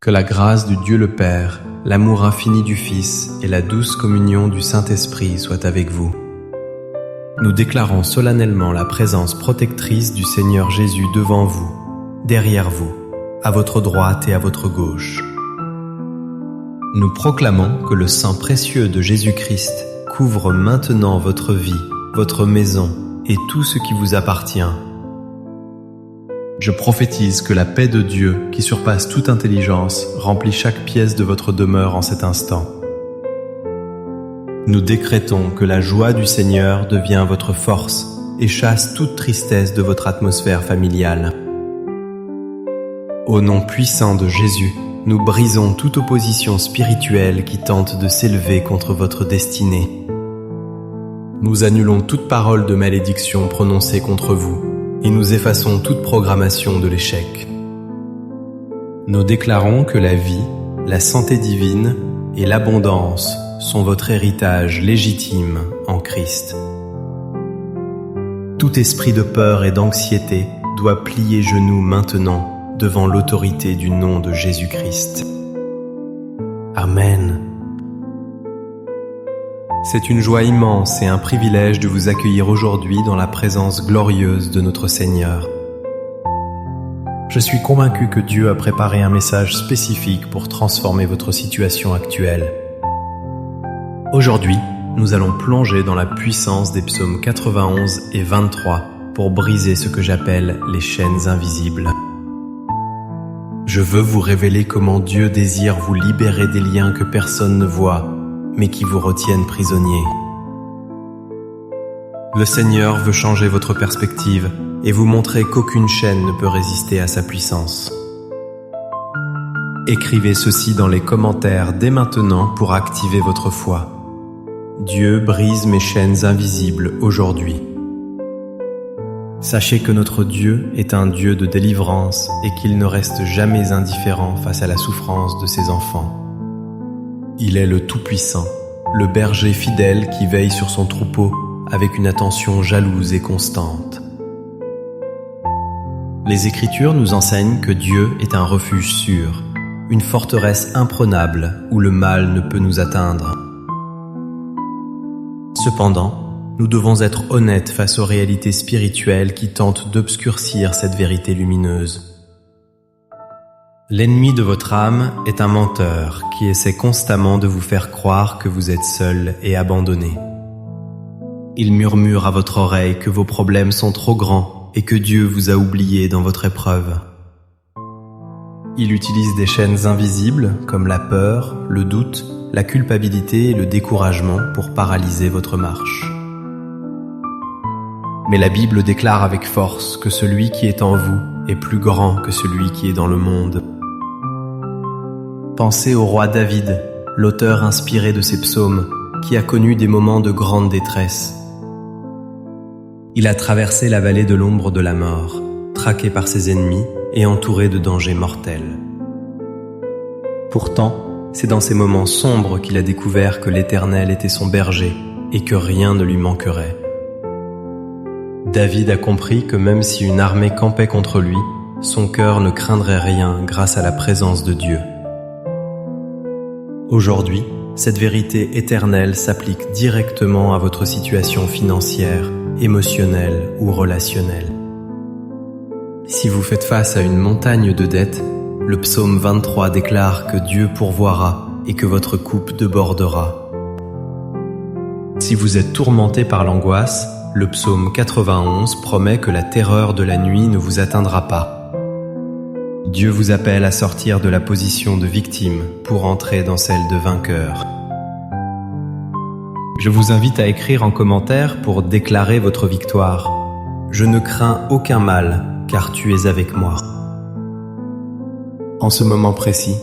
Que la grâce du Dieu le Père, l'amour infini du Fils et la douce communion du Saint-Esprit soient avec vous. Nous déclarons solennellement la présence protectrice du Seigneur Jésus devant vous, derrière vous, à votre droite et à votre gauche. Nous proclamons que le sang précieux de Jésus-Christ couvre maintenant votre vie, votre maison et tout ce qui vous appartient. Je prophétise que la paix de Dieu, qui surpasse toute intelligence, remplit chaque pièce de votre demeure en cet instant. Nous décrétons que la joie du Seigneur devient votre force et chasse toute tristesse de votre atmosphère familiale. Au nom puissant de Jésus, nous brisons toute opposition spirituelle qui tente de s'élever contre votre destinée. Nous annulons toute parole de malédiction prononcée contre vous et nous effaçons toute programmation de l'échec. Nous déclarons que la vie, la santé divine et l'abondance sont votre héritage légitime en Christ. Tout esprit de peur et d'anxiété doit plier genoux maintenant devant l'autorité du nom de Jésus-Christ. Amen. C'est une joie immense et un privilège de vous accueillir aujourd'hui dans la présence glorieuse de notre Seigneur. Je suis convaincu que Dieu a préparé un message spécifique pour transformer votre situation actuelle. Aujourd'hui, nous allons plonger dans la puissance des psaumes 91 et 23 pour briser ce que j'appelle les chaînes invisibles. Je veux vous révéler comment Dieu désire vous libérer des liens que personne ne voit, mais qui vous retiennent prisonniers. Le Seigneur veut changer votre perspective et vous montrer qu'aucune chaîne ne peut résister à sa puissance. Écrivez ceci dans les commentaires dès maintenant pour activer votre foi. Dieu brise mes chaînes invisibles aujourd'hui. Sachez que notre Dieu est un Dieu de délivrance et qu'il ne reste jamais indifférent face à la souffrance de ses enfants. Il est le Tout-Puissant, le berger fidèle qui veille sur son troupeau avec une attention jalouse et constante. Les Écritures nous enseignent que Dieu est un refuge sûr, une forteresse imprenable où le mal ne peut nous atteindre. Cependant, nous devons être honnêtes face aux réalités spirituelles qui tentent d'obscurcir cette vérité lumineuse. L'ennemi de votre âme est un menteur qui essaie constamment de vous faire croire que vous êtes seul et abandonné. Il murmure à votre oreille que vos problèmes sont trop grands et que Dieu vous a oublié dans votre épreuve. Il utilise des chaînes invisibles comme la peur, le doute, la culpabilité et le découragement pour paralyser votre marche. Mais la Bible déclare avec force que celui qui est en vous est plus grand que celui qui est dans le monde. Pensez au roi David, l'auteur inspiré de ces psaumes, qui a connu des moments de grande détresse. Il a traversé la vallée de l'ombre de la mort, traqué par ses ennemis et entouré de dangers mortels. Pourtant, c'est dans ces moments sombres qu'il a découvert que l'Éternel était son berger et que rien ne lui manquerait. David a compris que même si une armée campait contre lui, son cœur ne craindrait rien grâce à la présence de Dieu. Aujourd'hui, cette vérité éternelle s'applique directement à votre situation financière, émotionnelle ou relationnelle. Si vous faites face à une montagne de dettes, le psaume 23 déclare que Dieu pourvoira et que votre coupe débordera. Si vous êtes tourmenté par l'angoisse, le psaume 91 promet que la terreur de la nuit ne vous atteindra pas. Dieu vous appelle à sortir de la position de victime pour entrer dans celle de vainqueur. Je vous invite à écrire en commentaire pour déclarer votre victoire. Je ne crains aucun mal, car tu es avec moi. En ce moment précis,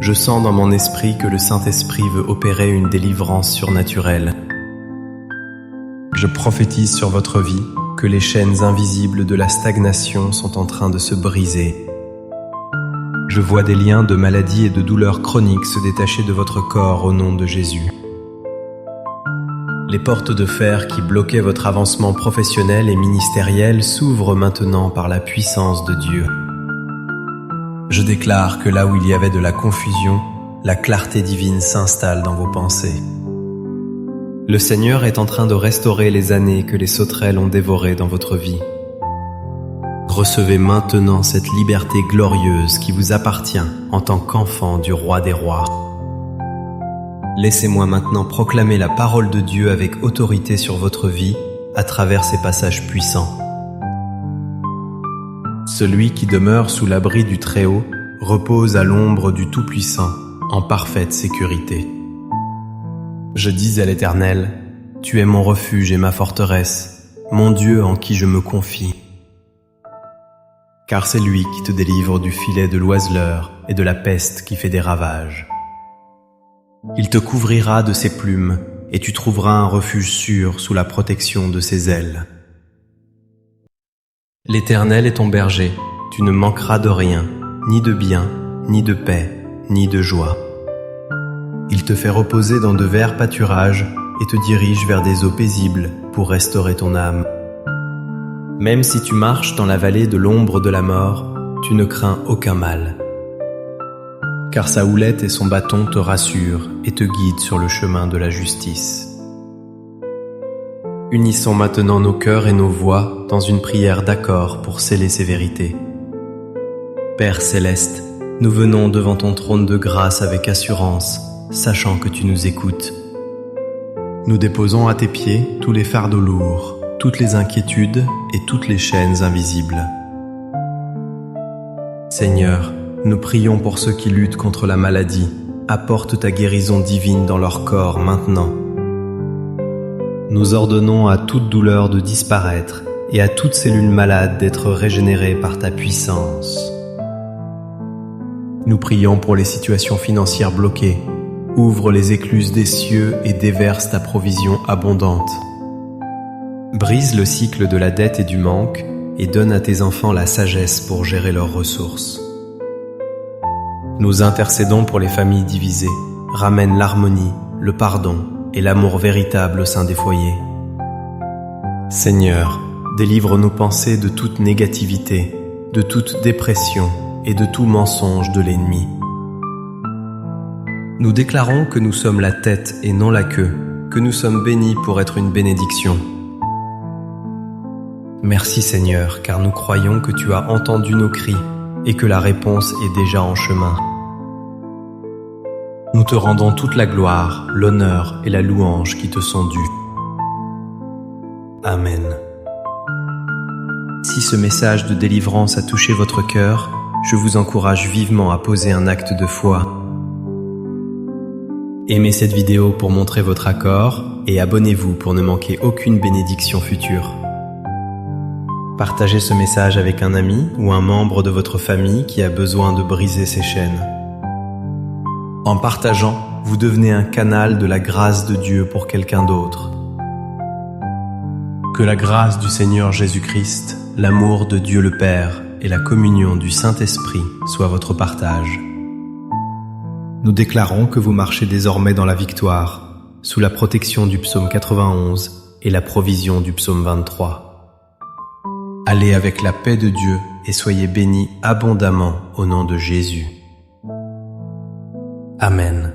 je sens dans mon esprit que le Saint-Esprit veut opérer une délivrance surnaturelle. Je prophétise sur votre vie que les chaînes invisibles de la stagnation sont en train de se briser. Je vois des liens de maladies et de douleurs chroniques se détacher de votre corps au nom de Jésus. Les portes de fer qui bloquaient votre avancement professionnel et ministériel s'ouvrent maintenant par la puissance de Dieu. Je déclare que là où il y avait de la confusion, la clarté divine s'installe dans vos pensées. Le Seigneur est en train de restaurer les années que les sauterelles ont dévorées dans votre vie. Recevez maintenant cette liberté glorieuse qui vous appartient en tant qu'enfant du Roi des Rois. Laissez-moi maintenant proclamer la parole de Dieu avec autorité sur votre vie à travers ces passages puissants. Celui qui demeure sous l'abri du Très-Haut repose à l'ombre du Tout-Puissant, en parfaite sécurité. Je dis à l'Éternel, « Tu es mon refuge et ma forteresse, mon Dieu en qui je me confie. » Car c'est lui qui te délivre du filet de l'oiseleur et de la peste qui fait des ravages. Il te couvrira de ses plumes, et tu trouveras un refuge sûr sous la protection de ses ailes. L'Éternel est ton berger, tu ne manqueras de rien, ni de bien, ni de paix, ni de joie. Il te fait reposer dans de verts pâturages et te dirige vers des eaux paisibles pour restaurer ton âme. Même si tu marches dans la vallée de l'ombre de la mort, tu ne crains aucun mal. Car sa houlette et son bâton te rassurent et te guident sur le chemin de la justice. Unissons maintenant nos cœurs et nos voix dans une prière d'accord pour sceller ces vérités. Père céleste, nous venons devant ton trône de grâce avec assurance, sachant que tu nous écoutes. Nous déposons à tes pieds tous les fardeaux lourds, toutes les inquiétudes et toutes les chaînes invisibles. Seigneur, nous prions pour ceux qui luttent contre la maladie. Apporte ta guérison divine dans leur corps maintenant. Nous ordonnons à toute douleur de disparaître et à toute cellule malade d'être régénérée par ta puissance. Nous prions pour les situations financières bloquées. Ouvre les écluses des cieux et déverse ta provision abondante. Brise le cycle de la dette et du manque et donne à tes enfants la sagesse pour gérer leurs ressources. Nous intercédons pour les familles divisées. Ramène l'harmonie, le pardon et l'amour véritable au sein des foyers. Seigneur, délivre nos pensées de toute négativité, de toute dépression et de tout mensonge de l'ennemi. Nous déclarons que nous sommes la tête et non la queue, que nous sommes bénis pour être une bénédiction. Merci Seigneur, car nous croyons que tu as entendu nos cris et que la réponse est déjà en chemin. Nous te rendons toute la gloire, l'honneur et la louange qui te sont dus. Amen. Si ce message de délivrance a touché votre cœur, je vous encourage vivement à poser un acte de foi. Aimez cette vidéo pour montrer votre accord et abonnez-vous pour ne manquer aucune bénédiction future. Partagez ce message avec un ami ou un membre de votre famille qui a besoin de briser ses chaînes. En partageant, vous devenez un canal de la grâce de Dieu pour quelqu'un d'autre. Que la grâce du Seigneur Jésus-Christ, l'amour de Dieu le Père et la communion du Saint-Esprit soient votre partage. Nous déclarons que vous marchez désormais dans la victoire, sous la protection du psaume 91 et la provision du psaume 23. Allez avec la paix de Dieu et soyez bénis abondamment au nom de Jésus. Amen.